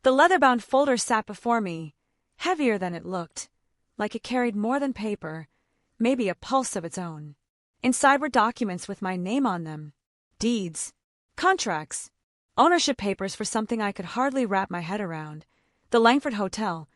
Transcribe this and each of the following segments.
The leather-bound folder sat before me, heavier than it looked, like it carried more than paper, maybe a pulse of its own. Inside were documents with my name on them. Deeds, contracts, ownership papers for something I could hardly wrap my head around. The Langford Hotel,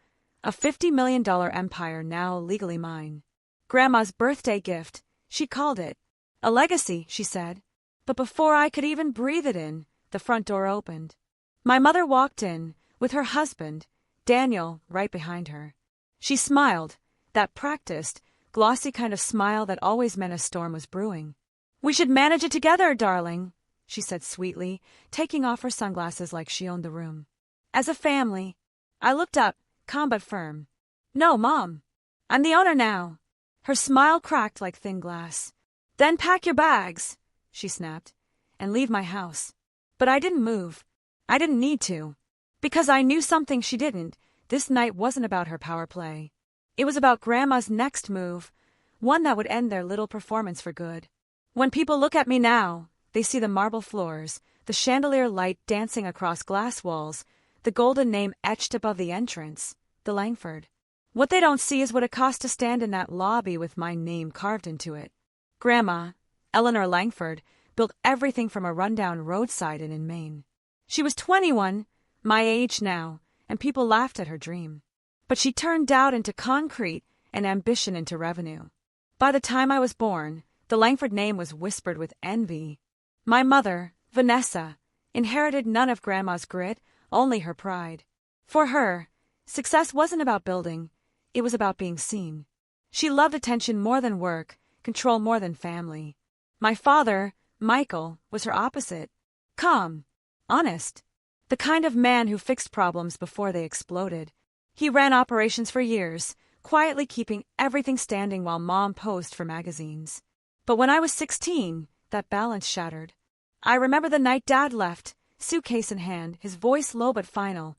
a $50 million empire now legally mine. Grandma's birthday gift, she called it. A legacy, she said. But before I could even breathe it in, the front door opened. My mother walked in, with her husband, Daniel, right behind her. She smiled, that practiced, glossy kind of smile that always meant a storm was brewing. "We should manage it together, darling," she said sweetly, taking off her sunglasses like she owned the room. "As a family." I looked up, calm but firm. "No, Mom. I'm the owner now." Her smile cracked like thin glass. "Then pack your bags," she snapped, "and leave my house." But I didn't move. I didn't need to. Because I knew something she didn't. This night wasn't about her power play. It was about Grandma's next move, one that would end their little performance for good. When people look at me now, they see the marble floors, the chandelier light dancing across glass walls, the golden name etched above the entrance, the Langford. What they don't see is what it cost to stand in that lobby with my name carved into it. Grandma, Eleanor Langford, built everything from a rundown roadside inn in Maine. She was 21, my age now, and people laughed at her dream. But she turned doubt into concrete and ambition into revenue. By the time I was born, the Langford name was whispered with envy. My mother, Vanessa, inherited none of Grandma's grit, only her pride. For her, success wasn't about building, it was about being seen. She loved attention more than work, control more than family. My father, Michael, was her opposite. Calm, honest, the kind of man who fixed problems before they exploded. He ran operations for years, quietly keeping everything standing while Mom posed for magazines. But when I was 16, that balance shattered. I remember the night Dad left, suitcase in hand, his voice low but final.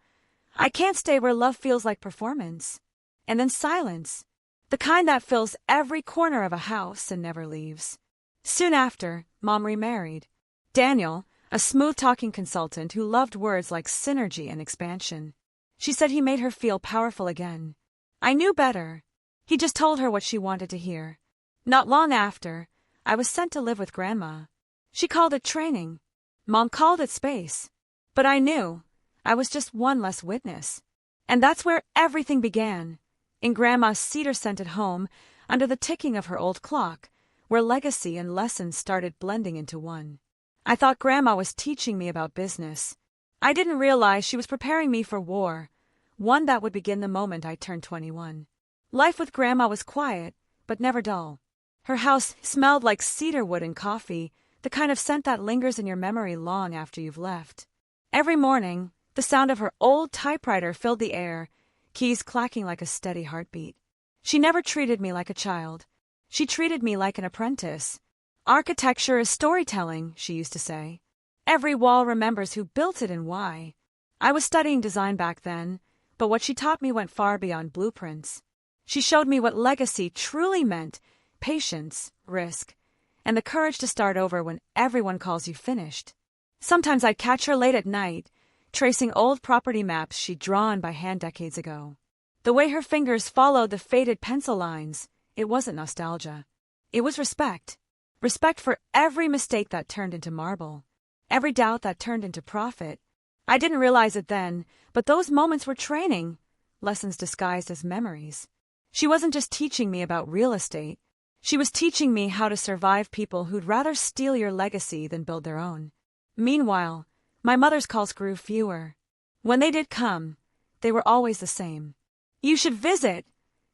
"I can't stay where love feels like performance." And then silence, the kind that fills every corner of a house and never leaves. Soon after, Mom remarried. Daniel, a smooth-talking consultant who loved words like synergy and expansion. She said he made her feel powerful again. I knew better. He just told her what she wanted to hear. Not long after, I was sent to live with Grandma. She called it training. Mom called it space. But I knew I was just one less witness. And that's where everything began. In Grandma's cedar-scented home, under the ticking of her old clock, where legacy and lessons started blending into one. I thought Grandma was teaching me about business. I didn't realize she was preparing me for war, one that would begin the moment I turned 21. Life with Grandma was quiet, but never dull. Her house smelled like cedar wood and coffee, the kind of scent that lingers in your memory long after you've left. Every morning, the sound of her old typewriter filled the air, keys clacking like a steady heartbeat. She never treated me like a child. She treated me like an apprentice. Architecture is storytelling, she used to say. Every wall remembers who built it and why. I was studying design back then, but what she taught me went far beyond blueprints. She showed me what legacy truly meant: patience, risk, and the courage to start over when everyone calls you finished. Sometimes I'd catch her late at night, tracing old property maps she'd drawn by hand decades ago. The way her fingers followed the faded pencil lines, it wasn't nostalgia. It was respect. Respect for every mistake that turned into marble. Every doubt that turned into profit. I didn't realize it then, but those moments were training, lessons disguised as memories. She wasn't just teaching me about real estate. She was teaching me how to survive people who'd rather steal your legacy than build their own. Meanwhile, my mother's calls grew fewer. When they did come, they were always the same. "You should visit,"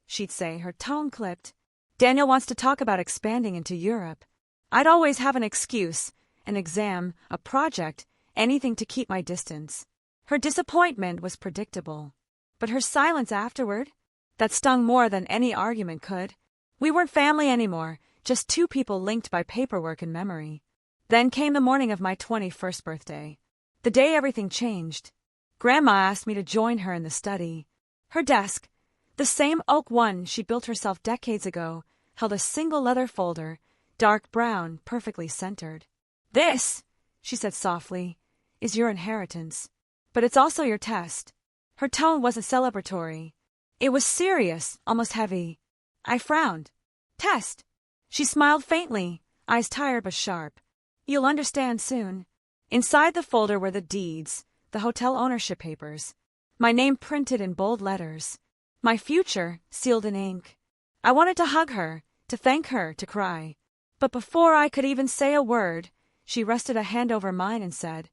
she'd say, her tone clipped. "Daniel wants to talk about expanding into Europe." I'd always have an excuse, an exam, a project, anything to keep my distance. Her disappointment was predictable. But her silence afterward? That stung more than any argument could. We weren't family anymore, just two people linked by paperwork and memory. Then came the morning of my 21st birthday. The day everything changed. Grandma asked me to join her in the study. Her desk, the same oak one she built herself decades ago, held a single leather folder, dark brown, perfectly centered. "This," she said softly, "is your inheritance. But it's also your test. Her tone wasn't celebratory. It was serious, almost heavy. I frowned. Test. She smiled faintly, eyes tired but sharp. You'll understand soon. Inside the folder were the deeds, the hotel ownership papers. My name printed in bold letters. My future sealed in ink. I wanted to hug her, to thank her, to cry. But before I could even say a word, she rested a hand over mine and said,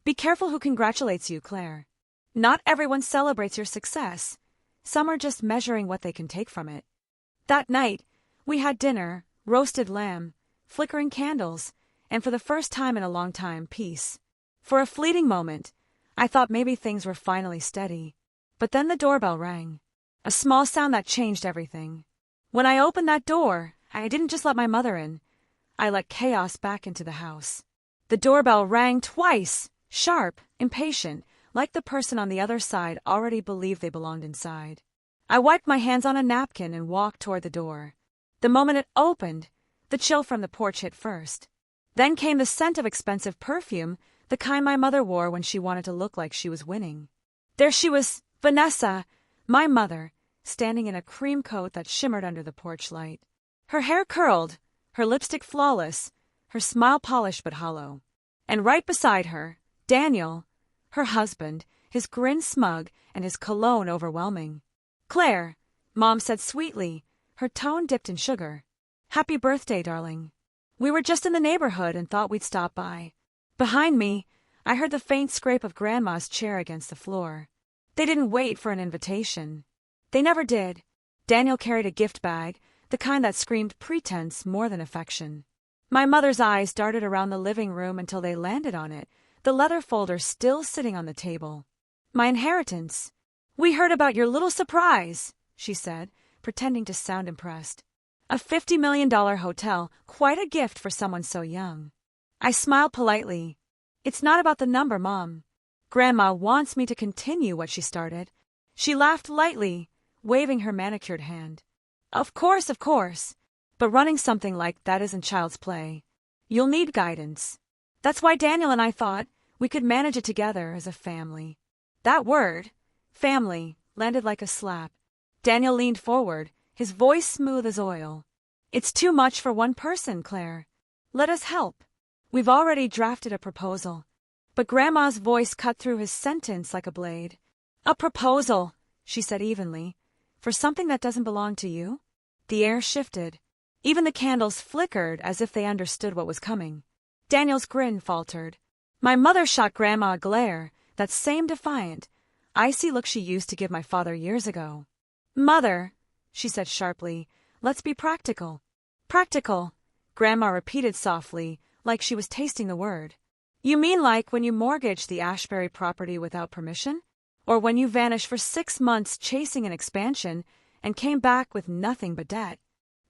Be careful who congratulates you, Claire. Not everyone celebrates your success. Some are just measuring what they can take from it. That night, we had dinner, roasted lamb, flickering candles, and for the first time in a long time, peace. For a fleeting moment, I thought maybe things were finally steady. But then the doorbell rang. A small sound that changed everything. When I opened that door, I didn't just let my mother in. I let chaos back into the house. The doorbell rang twice, sharp, impatient, like the person on the other side already believed they belonged inside. I wiped my hands on a napkin and walked toward the door. The moment it opened, the chill from the porch hit first. Then came the scent of expensive perfume, the kind my mother wore when she wanted to look like she was winning. There she was, Vanessa, my mother, standing in a cream coat that shimmered under the porch light. Her hair curled, her lipstick flawless, her smile polished but hollow. And right beside her, Daniel, her husband, his grin smug and his cologne overwhelming. Claire, Mom said sweetly, her tone dipped in sugar. Happy birthday, darling. We were just in the neighborhood and thought we'd stop by. Behind me, I heard the faint scrape of Grandma's chair against the floor. They didn't wait for an invitation. They never did. Daniel carried a gift bag, the kind that screamed pretense more than affection. My mother's eyes darted around the living room until they landed on it, the leather folder still sitting on the table. My inheritance. We heard about your little surprise, she said, pretending to sound impressed. A $50 million hotel, quite a gift for someone so young. I smiled politely. It's not about the number, Mom. Grandma wants me to continue what she started. She laughed lightly, waving her manicured hand. Of course. But running something like that isn't child's play. You'll need guidance. That's why Daniel and I thought we could manage it together as a family. That word, family, landed like a slap. Daniel leaned forward, his voice smooth as oil. It's too much for one person, Claire. Let us help. We've already drafted a proposal. But Grandma's voice cut through his sentence like a blade. A proposal, she said evenly, for something that doesn't belong to you? The air shifted. Even the candles flickered as if they understood what was coming. Daniel's grin faltered. My mother shot Grandma a glare, that same defiant, icy look she used to give my father years ago. Mother, she said sharply, let's be practical. Practical, Grandma repeated softly, like she was tasting the word. You mean like when you mortgaged the Ashbury property without permission? Or when you vanished for 6 months chasing an expansion and came back with nothing but debt?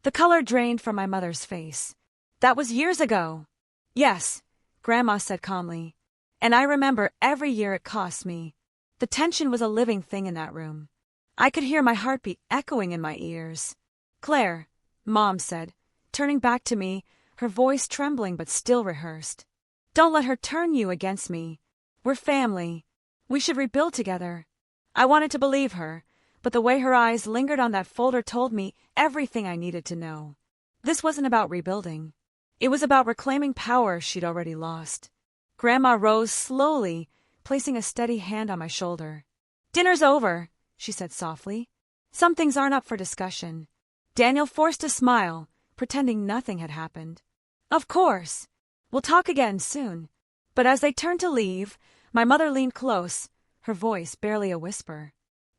The color drained from my mother's face. That was years ago. Yes, Grandma said calmly. And I remember every year it cost me. The tension was a living thing in that room. I could hear my heartbeat echoing in my ears. Claire, Mom said, turning back to me, her voice trembling but still rehearsed. Don't let her turn you against me. We're family. We should rebuild together. I wanted to believe her, but the way her eyes lingered on that folder told me everything I needed to know. This wasn't about rebuilding. It was about reclaiming power she'd already lost. Grandma rose slowly, placing a steady hand on my shoulder. Dinner's over, she said softly. Some things aren't up for discussion. Daniel forced a smile, pretending nothing had happened. Of course. We'll talk again soon. But as they turned to leave, my mother leaned close, her voice barely a whisper.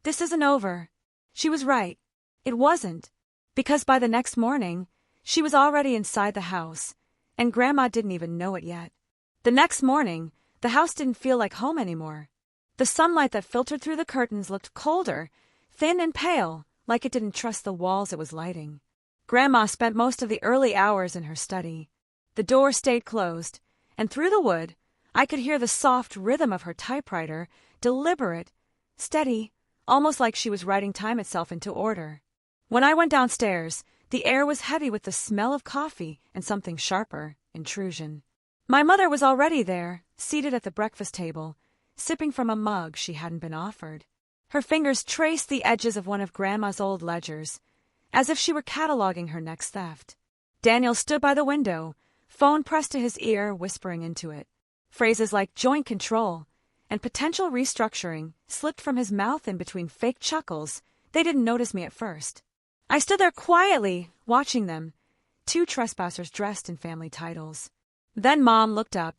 This isn't over. She was right. It wasn't. Because by the next morning, she was already inside the house, and Grandma didn't even know it yet. The next morning, the house didn't feel like home anymore. The sunlight that filtered through the curtains looked colder, thin and pale, like it didn't trust the walls it was lighting. Grandma spent most of the early hours in her study. The door stayed closed, and through the wood, I could hear the soft rhythm of her typewriter, deliberate, steady, almost like she was writing time itself into order. When I went downstairs, the air was heavy with the smell of coffee and something sharper, intrusion. My mother was already there, seated at the breakfast table, sipping from a mug she hadn't been offered. Her fingers traced the edges of one of Grandma's old ledgers, as if she were cataloging her next theft. Daniel stood by the window, phone pressed to his ear, whispering into it. Phrases like joint control and potential restructuring slipped from his mouth in between fake chuckles. They didn't notice me at first. I stood there quietly, watching them, two trespassers dressed in family titles. Then Mom looked up,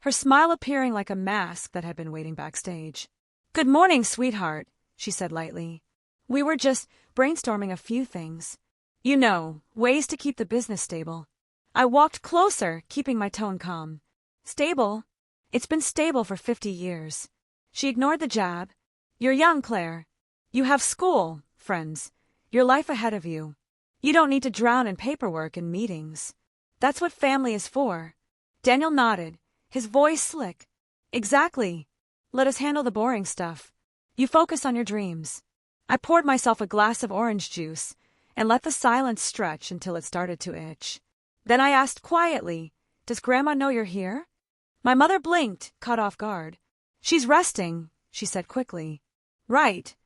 her smile appearing like a mask that had been waiting backstage. "Good morning, sweetheart," she said lightly. "We were just brainstorming a few things. You know, ways to keep the business stable." I walked closer, keeping my tone calm. "Stable? It's been stable for 50 years. She ignored the jab. "You're young, Claire. You have school, friends, your life ahead of you. You don't need to drown in paperwork and meetings. That's what family is for." Daniel nodded, his voice slick. "Exactly. Let us handle the boring stuff. You focus on your dreams." I poured myself a glass of orange juice and let the silence stretch until it started to itch. Then I asked quietly, "Does Grandma know you're here?" My mother blinked, caught off guard. "She's resting," she said quickly. "Right,"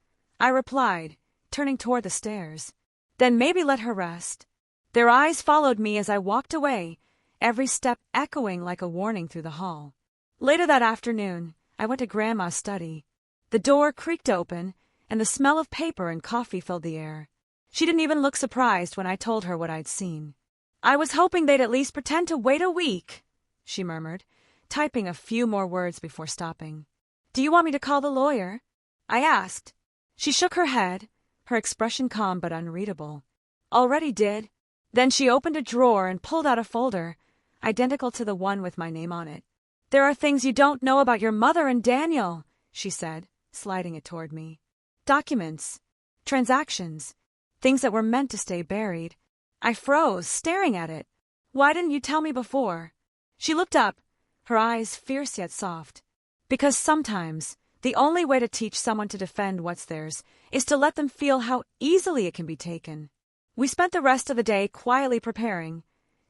I replied, turning toward the stairs. "Then maybe let her rest." Their eyes followed me as I walked away, every step echoing like a warning through the hall. Later that afternoon, I went to Grandma's study. The door creaked open, and the smell of paper and coffee filled the air. She didn't even look surprised when I told her what I'd seen. "I was hoping they'd at least pretend to wait a week," she murmured, typing a few more words before stopping. "Do you want me to call the lawyer?" I asked. She shook her head, her expression calm but unreadable. "Already did." Then she opened a drawer and pulled out a folder, identical to the one with my name on it. "There are things you don't know about your mother and Daniel," she said, sliding it toward me. "Documents, transactions, things that were meant to stay buried." I froze, staring at it. "Why didn't you tell me before?" She looked up, her eyes fierce yet soft. "Because sometimes the only way to teach someone to defend what's theirs is to let them feel how easily it can be taken." We spent the rest of the day quietly preparing.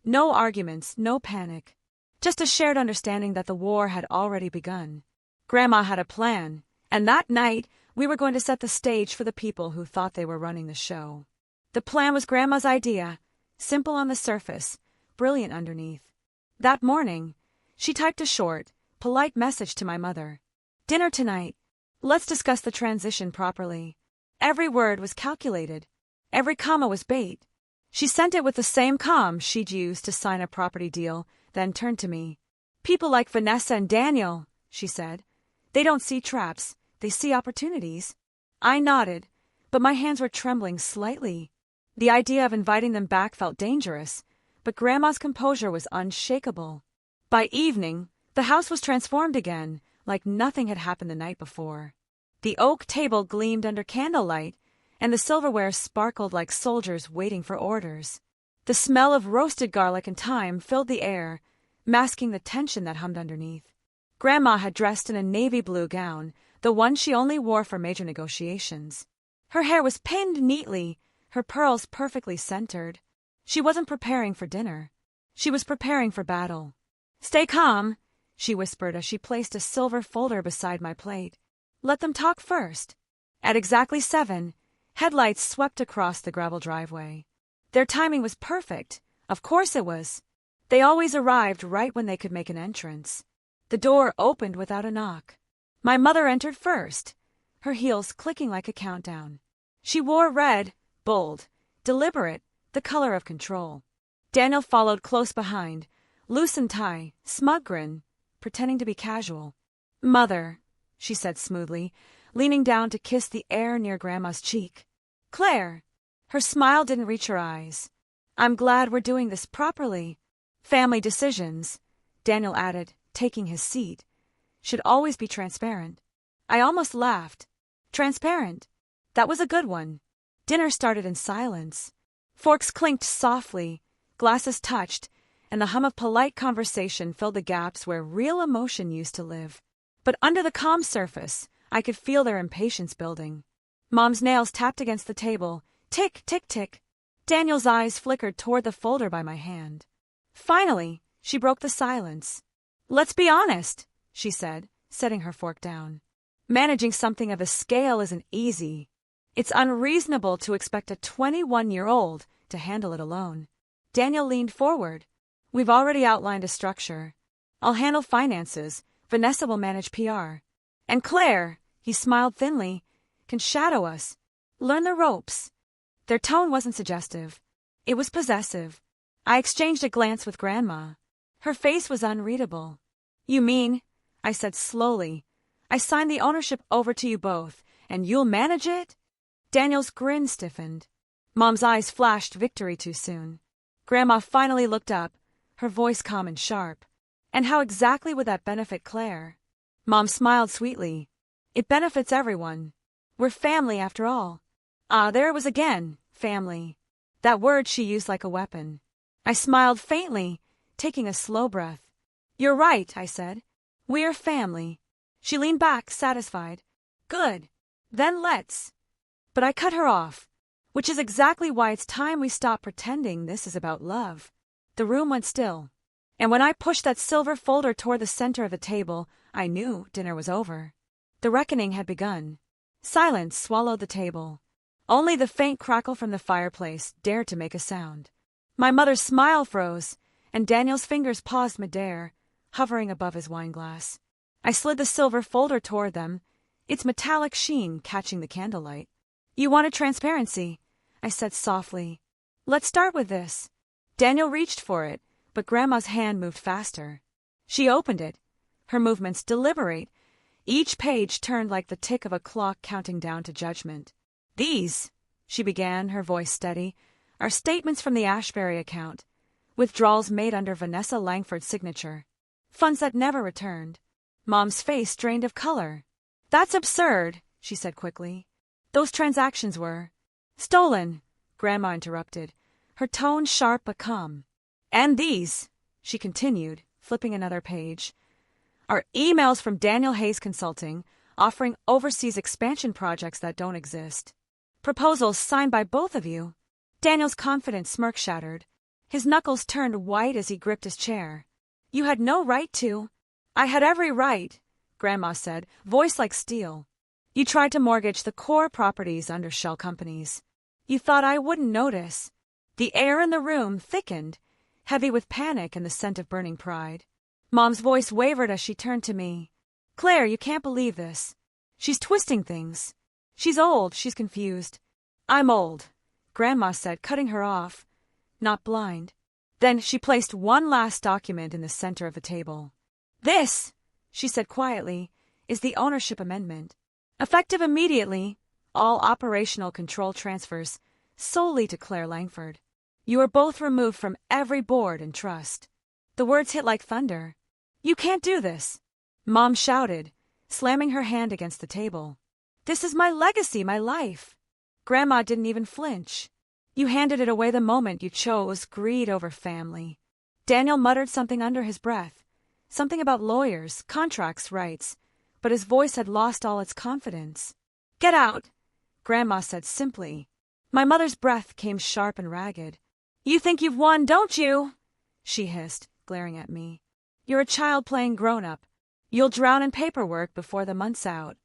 No arguments, no panic. Just a shared understanding that the war had already begun. Grandma had a plan, and that night we were going to set the stage for the people who thought they were running the show. The plan was Grandma's idea, simple on the surface, brilliant underneath. That morning, she typed a short, polite message to my mother. "Dinner tonight. Let's discuss the transition properly." Every word was calculated. Every comma was bait. She sent it with the same calm she'd used to sign a property deal, then turned to me. "People like Vanessa and Daniel," she said. "They don't see traps, they see opportunities." I nodded, but my hands were trembling slightly. The idea of inviting them back felt dangerous, but Grandma's composure was unshakable. By evening, the house was transformed again, like nothing had happened the night before. The oak table gleamed under candlelight, and the silverware sparkled like soldiers waiting for orders. The smell of roasted garlic and thyme filled the air, masking the tension that hummed underneath. Grandma had dressed in a navy blue gown, the one she only wore for major negotiations. Her hair was pinned neatly, her pearls perfectly centered. She wasn't preparing for dinner. She was preparing for battle. "Stay calm," she whispered as she placed a silver folder beside my plate. "Let them talk first." At exactly 7, headlights swept across the gravel driveway. Their timing was perfect. Of course it was. They always arrived right when they could make an entrance. The door opened without a knock. My mother entered first, her heels clicking like a countdown. She wore red, bold, deliberate, the color of control. Daniel followed close behind, loosened tie, smug grin, pretending to be casual. "Mother," she said smoothly, leaning down to kiss the air near Grandma's cheek. "Claire." Her smile didn't reach her eyes. "I'm glad we're doing this properly. Family decisions," Daniel added, taking his seat, "should always be transparent." I almost laughed. Transparent. That was a good one. Dinner started in silence. Forks clinked softly, glasses touched, and the hum of polite conversation filled the gaps where real emotion used to live. But under the calm surface, I could feel their impatience building. Mom's nails tapped against the table. Tick, tick, tick. Daniel's eyes flickered toward the folder by my hand. Finally, she broke the silence. "Let's be honest," she said, setting her fork down. Managing something of a scale isn't easy. It's unreasonable to expect a 21-year-old to handle it alone. Daniel leaned forward. We've already outlined a structure. I'll handle finances. Vanessa will manage PR. And Claire, he smiled thinly, can shadow us. Learn the ropes. Their tone wasn't suggestive. It was possessive. I exchanged a glance with Grandma. Her face was unreadable. You mean, I said slowly, I signed the ownership over to you both, and you'll manage it? Daniel's grin stiffened. Mom's eyes flashed victory too soon. Grandma finally looked up, her voice calm and sharp. And how exactly would that benefit Claire? Mom smiled sweetly. It benefits everyone. We're family after all. Ah, there it was again, family. That word she used like a weapon. I smiled faintly, taking a slow breath. You're right, I said. We're family. She leaned back, satisfied. Good. Then let's. But I cut her off, which is exactly why it's time we stop pretending this is about love. The room went still. And when I pushed that silver folder toward the center of the table, I knew dinner was over. The reckoning had begun. Silence swallowed the table. Only the faint crackle from the fireplace dared to make a sound. My mother's smile froze, and Daniel's fingers paused midair, hovering above his wineglass. I slid the silver folder toward them, its metallic sheen catching the candlelight. You wanted transparency, I said softly. Let's start with this. Daniel reached for it, but Grandma's hand moved faster. She opened it, her movements deliberate. Each page turned like the tick of a clock counting down to judgment. These, she began, her voice steady, are statements from the Ashbury account. Withdrawals made under Vanessa Langford's signature. Funds that never returned. Mom's face drained of color. That's absurd, she said quickly. Those transactions were stolen, Grandma interrupted, her tone sharp but calm. And these, she continued, flipping another page, are emails from Daniel Hayes Consulting offering overseas expansion projects that don't exist. Proposals signed by both of you. Daniel's confident smirk shattered. His knuckles turned white as he gripped his chair. You had no right to. I had every right, Grandma said, voice like steel. You tried to mortgage the core properties under shell companies. You thought I wouldn't notice. The air in the room thickened, heavy with panic and the scent of burning pride. Mom's voice wavered as she turned to me. Claire, you can't believe this. She's twisting things. She's old, she's confused. I'm old, Grandma said, cutting her off. Not blind. Then she placed one last document in the center of the table. This, she said quietly, is the ownership amendment. Effective immediately, all operational control transfers solely to Claire Langford. You are both removed from every board and trust. The words hit like thunder. You can't do this, Mom shouted, slamming her hand against the table. This is my legacy, my life. Grandma didn't even flinch. You handed it away the moment you chose greed over family. Daniel muttered something under his breath, something about lawyers, contracts, rights, but his voice had lost all its confidence. Get out, Grandma said simply. My mother's breath came sharp and ragged. You think you've won, don't you? She hissed, glaring at me. You're a child playing grown-up. You'll drown in paperwork before the month's out.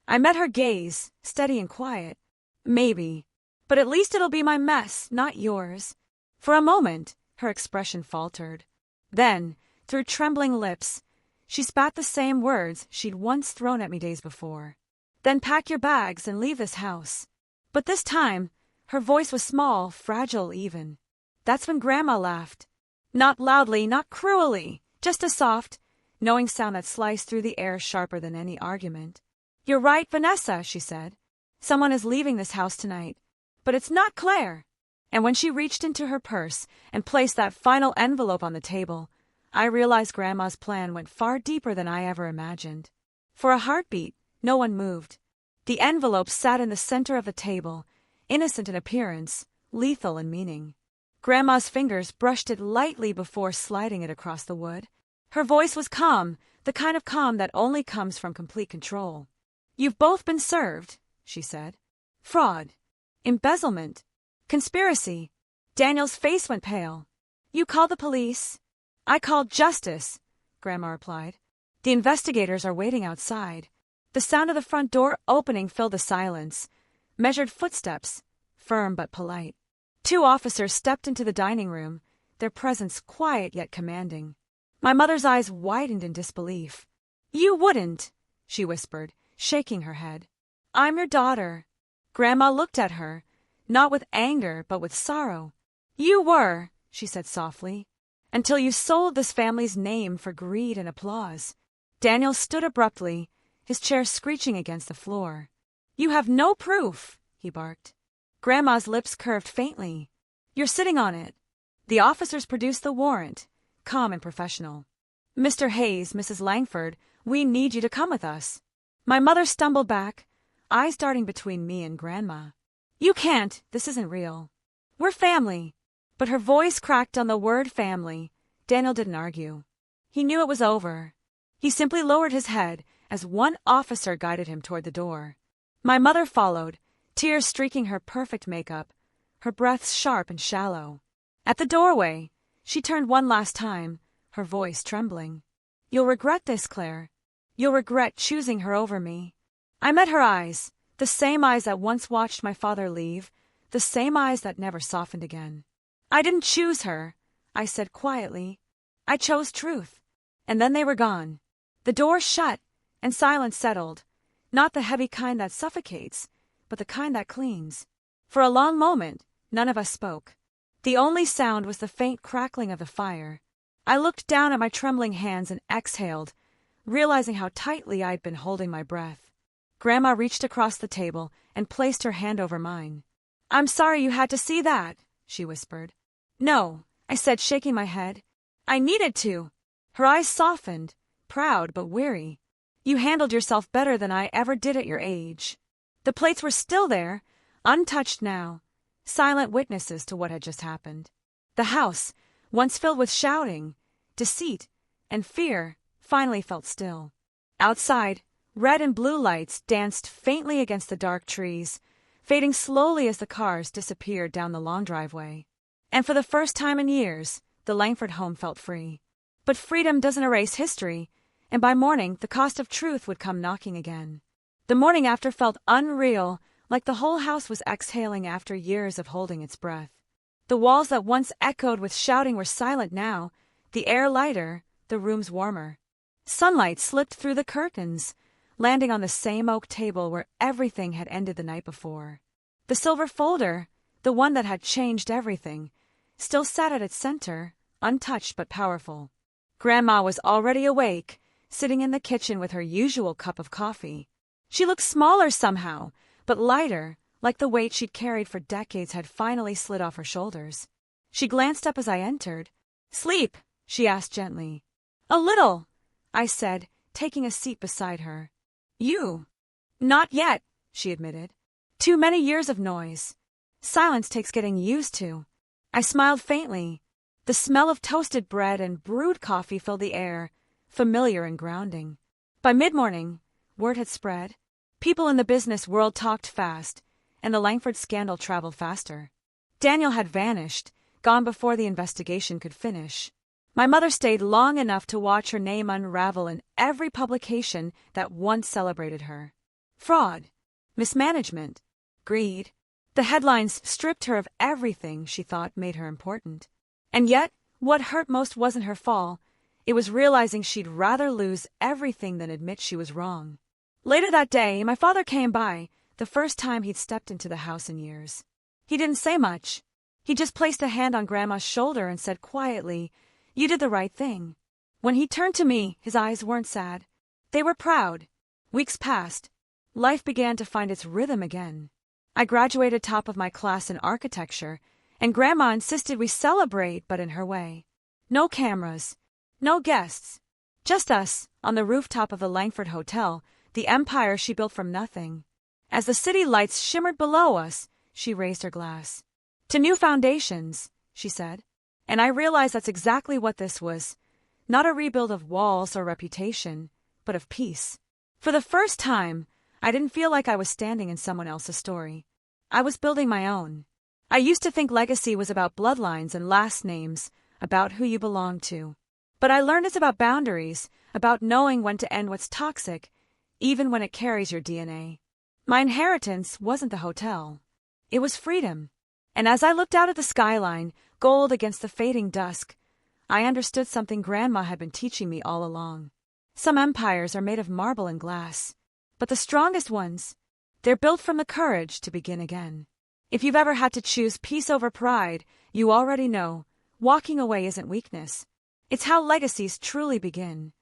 I met her gaze, steady and quiet. Maybe. But at least it'll be my mess, not yours. For a moment, her expression faltered. Then, through trembling lips, she spat the same words she'd once thrown at me days before. Then pack your bags and leave this house. But this time, her voice was small, fragile even. That's when Grandma laughed. Not loudly, not cruelly, just a soft, knowing sound that sliced through the air sharper than any argument. You're right, Vanessa, she said. Someone is leaving this house tonight. But it's not Claire. And when she reached into her purse and placed that final envelope on the table, I realized Grandma's plan went far deeper than I ever imagined. For a heartbeat, no one moved. The envelope sat in the center of the table, innocent in appearance, lethal in meaning. Grandma's fingers brushed it lightly before sliding it across the wood. Her voice was calm, the kind of calm that only comes from complete control. You've both been served, she said. Fraud. Embezzlement. Conspiracy. Daniel's face went pale. You called the police. I called justice, Grandma replied. The investigators are waiting outside. The sound of the front door opening filled the silence. Measured footsteps, firm but polite. 2 officers stepped into the dining room, their presence quiet yet commanding. My mother's eyes widened in disbelief. "You wouldn't," she whispered, shaking her head. "I'm your daughter." Grandma looked at her, not with anger but with sorrow. "You were," she said softly, "until you sold this family's name for greed and applause." Daniel stood abruptly, his chair screeching against the floor. "You have no proof," he barked. Grandma's lips curved faintly. "You're sitting on it." The officers produced the warrant, calm and professional. "Mr. Hayes, Mrs. Langford, we need you to come with us." My mother stumbled back, eyes darting between me and Grandma. "You can't, this isn't real. We're family." But her voice cracked on the word family. Daniel didn't argue. He knew it was over. He simply lowered his head as one officer guided him toward the door. My mother followed, tears streaking her perfect makeup, her breaths sharp and shallow. At the doorway, she turned one last time, her voice trembling. "You'll regret this, Claire. You'll regret choosing her over me." I met her eyes, the same eyes that once watched my father leave, the same eyes that never softened again. "I didn't choose her," I said quietly. "I chose truth." And then they were gone. The door shut, and silence settled, not the heavy kind that suffocates, but the kind that cleans. For a long moment, none of us spoke. The only sound was the faint crackling of the fire. I looked down at my trembling hands and exhaled, realizing how tightly I'd been holding my breath. Grandma reached across the table and placed her hand over mine. "I'm sorry you had to see that," she whispered. "No," I said, shaking my head. "I needed to." Her eyes softened, proud but weary. "You handled yourself better than I ever did at your age." The plates were still there, untouched now, silent witnesses to what had just happened. The house, once filled with shouting, deceit, and fear, finally felt still. Outside, red and blue lights danced faintly against the dark trees, fading slowly as the cars disappeared down the long driveway. And for the first time in years, the Langford home felt free. But freedom doesn't erase history, and by morning the cost of truth would come knocking again. The morning after felt unreal, like the whole house was exhaling after years of holding its breath. The walls that once echoed with shouting were silent now, the air lighter, the rooms warmer. Sunlight slipped through the curtains, landing on the same oak table where everything had ended the night before. The silver folder, the one that had changed everything, still sat at its center, untouched but powerful. Grandma was already awake, sitting in the kitchen with her usual cup of coffee. She looked smaller somehow, but lighter, like the weight she'd carried for decades had finally slid off her shoulders. She glanced up as I entered. "Sleep?" she asked gently. "A little," I said, taking a seat beside her. "You?" "Not yet," she admitted. "Too many years of noise. Silence takes getting used to." I smiled faintly. The smell of toasted bread and brewed coffee filled the air, familiar and grounding. By mid-morning, word had spread. People in the business world talked fast, and the Langford scandal traveled faster. Daniel had vanished, gone before the investigation could finish. My mother stayed long enough to watch her name unravel in every publication that once celebrated her. Fraud, mismanagement, greed. The headlines stripped her of everything she thought made her important. And yet, what hurt most wasn't her fall. It was realizing she'd rather lose everything than admit she was wrong. Later that day, my father came by, the first time he'd stepped into the house in years. He didn't say much. He just placed a hand on Grandma's shoulder and said quietly, "You did the right thing." When he turned to me, his eyes weren't sad. They were proud. Weeks passed. Life began to find its rhythm again. I graduated top of my class in architecture, and Grandma insisted we celebrate, but in her way. No cameras, no guests, just us on the rooftop of the Langford Hotel, the empire she built from nothing. As the city lights shimmered below us, she raised her glass. "To new foundations," she said. And I realized that's exactly what this was. Not a rebuild of walls or reputation, but of peace. For the first time, I didn't feel like I was standing in someone else's story. I was building my own. I used to think legacy was about bloodlines and last names, about who you belong to. But I learned it's about boundaries, about knowing when to end what's toxic, even when it carries your DNA. My inheritance wasn't the hotel. It was freedom. And as I looked out at the skyline, gold against the fading dusk, I understood something Grandma had been teaching me all along. Some empires are made of marble and glass, but the strongest ones, they're built from the courage to begin again. If you've ever had to choose peace over pride, you already know walking away isn't weakness. It's how legacies truly begin.